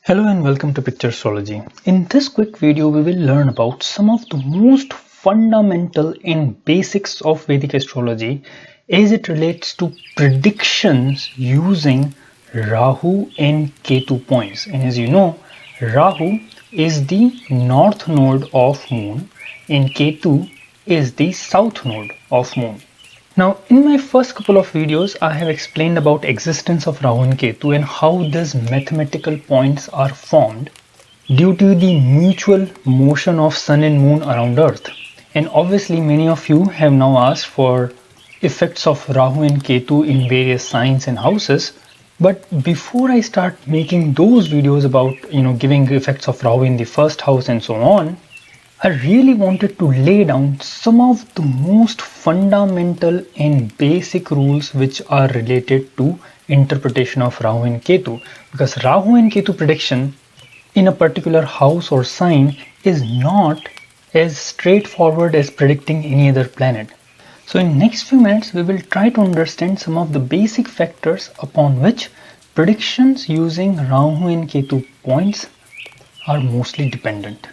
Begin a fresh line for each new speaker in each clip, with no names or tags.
Hello and welcome to Picture Astrology. In this quick video, we will learn about some of the most fundamental and basics of Vedic astrology as it relates to predictions using Rahu and Ketu points. And as you know, Rahu is the north node of Moon and Ketu is the south node of Moon. Now, in my first couple of videos, I have explained about existence of Rahu and Ketu and how these mathematical points are formed due to the mutual motion of Sun and Moon around Earth. And obviously, many of you have now asked for effects of Rahu and Ketu in various signs and houses. But before I start making those videos about, giving effects of Rahu in the first house and so on, I really wanted to lay down some of the most fundamental and basic rules which are related to interpretation of Rahu and Ketu, because Rahu and Ketu prediction in a particular house or sign is not as straightforward as predicting any other planet. So in next few minutes we will try to understand some of the basic factors upon which predictions using Rahu and Ketu points are mostly dependent.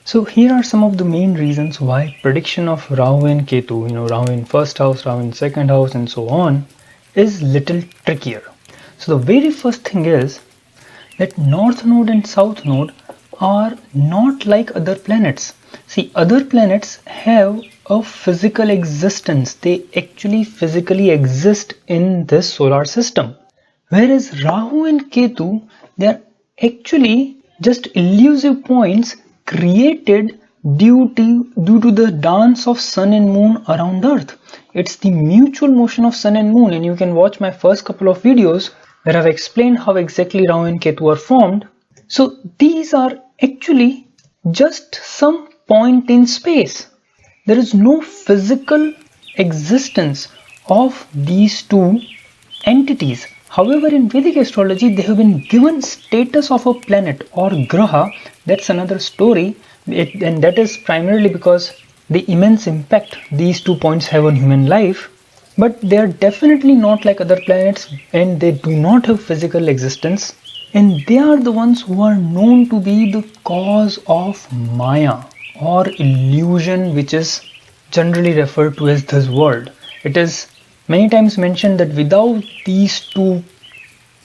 So here are some of the main reasons why prediction of Rahu and Ketu, Rahu in first house, Rahu in second house and so on, is little trickier. So the very first thing is that north node and south node are not like other planets. See, other planets have a physical existence. They actually physically exist in this solar system. Whereas Rahu and Ketu, they are actually just elusive points created due to the dance of Sun and Moon around Earth. It's the mutual motion of Sun and Moon, and you can watch my first couple of videos where I've explained how exactly Rahu and Ketu are formed. So these are actually just some point in space. There is no physical existence of these two entities. However, in Vedic astrology, they have been given status of a planet or graha. That's another story, and that is primarily because the immense impact these 2 points have on human life. But they are definitely not like other planets, and they do not have physical existence. And they are the ones who are known to be the cause of Maya or illusion, which is generally referred to as this world. It is many times mentioned that without these 2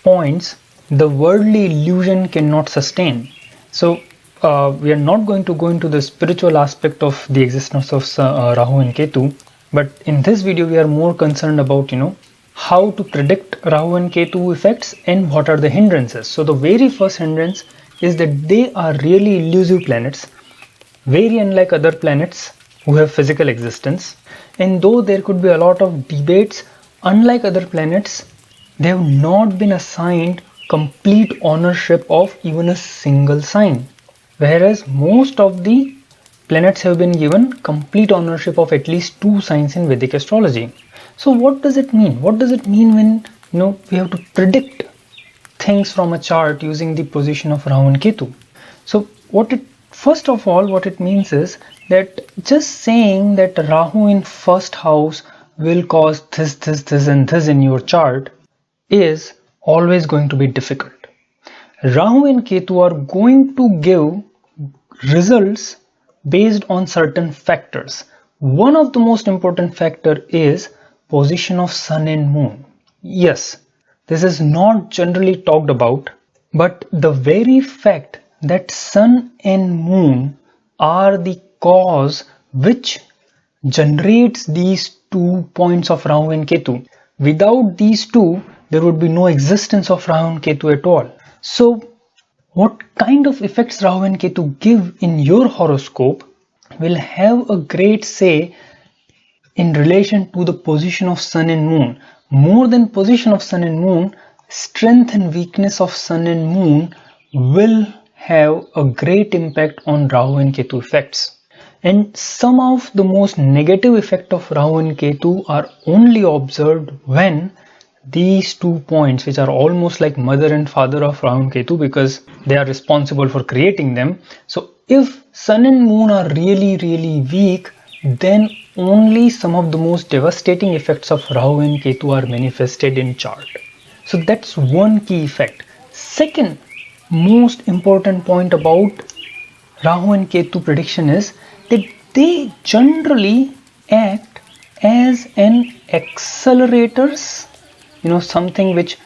points, the worldly illusion cannot sustain. So we are not going to go into the spiritual aspect of the existence of Rahu and Ketu, but in this video we are more concerned about how to predict Rahu and Ketu effects and what are the hindrances. So the very first hindrance is that they are really elusive planets, very unlike other planets who have physical existence. And though there could be a lot of debates, unlike other planets, they have not been assigned complete ownership of even a single sign, whereas most of the planets have been given complete ownership of at least 2 signs in Vedic astrology. So what does it mean? What does it mean when we have to predict things from a chart using the position of Rahu and Ketu? So first of all, what it means is that just saying that Rahu in first house will cause this and this in your chart is always going to be difficult. Rahu and Ketu are going to give results based on certain factors. One of the most important factor is position of Sun and Moon. Yes, this is not generally talked about, but the very fact that Sun and Moon are the cause which generates these 2 points of Rahu and Ketu. Without these 2, there would be no existence of Rahu and Ketu at all. So what kind of effects Rahu and Ketu give in your horoscope will have a great say in relation to the position of Sun and Moon. More than position of Sun and Moon, strength and weakness of Sun and Moon will have a great impact on Rahu and Ketu effects. And some of the most negative effects of Rahu and Ketu are only observed when these 2 points, which are almost like mother and father of Rahu and Ketu because they are responsible for creating them. So if Sun and Moon are really weak, then only some of the most devastating effects of Rahu and Ketu are manifested in chart. So that's one key effect. Second most important point about Rahu and Ketu prediction is that they generally act as an accelerators, something which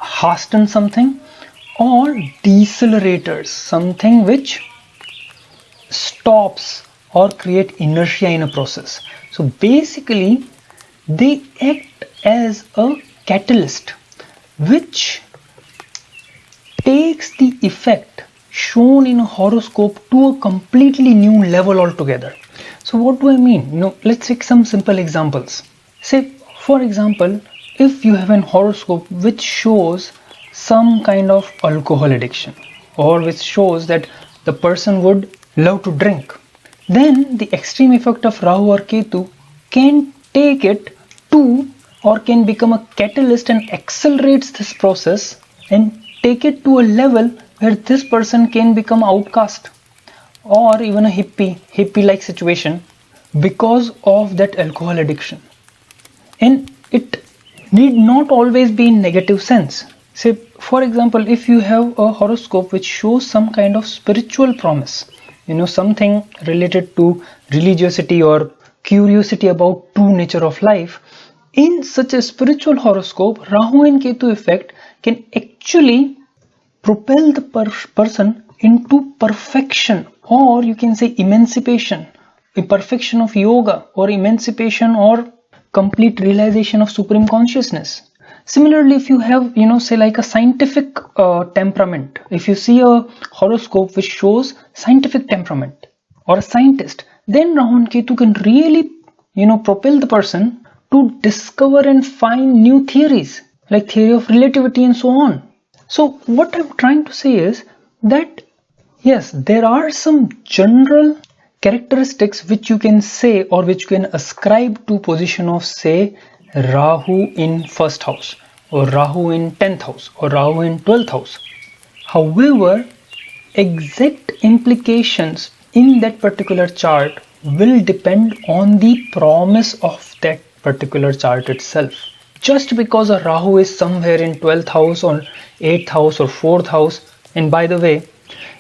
hasten something, or decelerators, something which stops or create inertia in a process. So basically they act as a catalyst which takes the effect shown in a horoscope to a completely new level altogether. So what do I mean? Let's take some simple examples. Say, for example, if you have an horoscope which shows some kind of alcohol addiction, or which shows that the person would love to drink, then the extreme effect of Rahu or Ketu can take it to, or can become a catalyst and accelerates this process and take it to a level where this person can become outcast or even a hippie like situation because of that alcohol addiction. And it need not always be in negative sense. Say, for example, if you have a horoscope which shows some kind of spiritual promise, something related to religiosity or curiosity about true nature of life, in such a spiritual horoscope, Rahu and Ketu effect can actually propel the person into perfection, or you can say emancipation, a perfection of yoga, or emancipation or complete realization of supreme consciousness. Similarly, if you have, say like a scientific temperament, if you see a horoscope which shows scientific temperament or a scientist, then Rahu and Ketu can really, propel the person to discover and find new theories like theory of relativity and so on. So what I'm trying to say is that yes, there are some general characteristics which you can say or which you can ascribe to position of, say, Rahu in first house, or Rahu in 10th house, or Rahu in 12th house. However, exact implications in that particular chart will depend on the promise of that particular chart itself. Just because a Rahu is somewhere in 12th house or 8th house or 4th house, and by the way,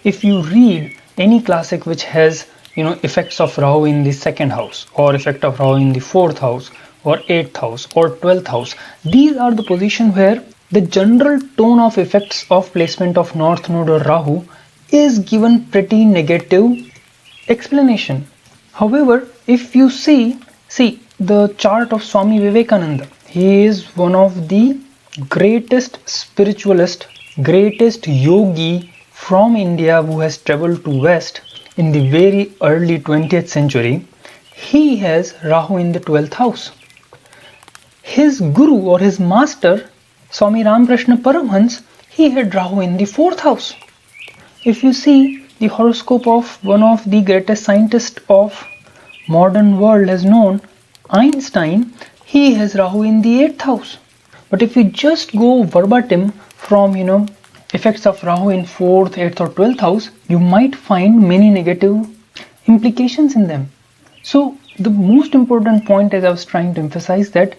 if you read any classic which has effects of Rahu in the 2nd house, or effect of Rahu in the 4th house, or 8th house, or 12th house, these are the position where the general tone of effects of placement of North Node or Rahu is given pretty negative explanation. However, if you see the chart of Swami Vivekananda, he is one of the greatest spiritualist, greatest yogi from India who has traveled to West in the very early 20th century. He has Rahu in the 12th house. His guru or his master, Swami Ramakrishna Paramhans, he had Rahu in the 4th house. If you see the horoscope of one of the greatest scientists of modern world as known, Einstein, he has Rahu in the 8th house. But if you just go verbatim from effects of Rahu in 4th, 8th or 12th house, you might find many negative implications in them. So the most important point, as I was trying to emphasize, that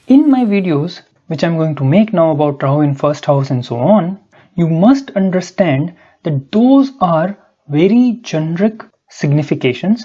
in my videos which I'm going to make now about Rahu in first house and so on, you must understand that those are very generic significations,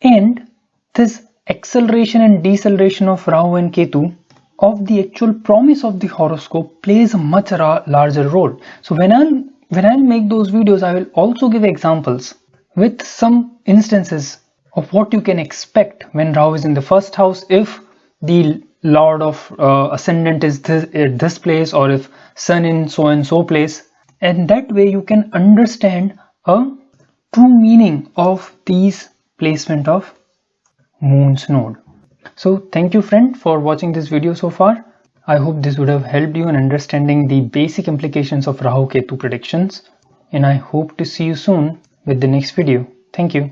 and this acceleration and deceleration of Rahu and Ketu of the actual promise of the horoscope plays a much larger role. So when I'll make those videos, I will also give examples with some instances of what you can expect when Rahu is in the first house, if the Lord of Ascendant is this place, or if Sun in so and so place, and that way you can understand a true meaning of these placement of Moon's node. So thank you friend for watching this video so far. I hope this would have helped you in understanding the basic implications of Rahu-Ketu predictions, and I hope to see you soon with the next video. Thank you.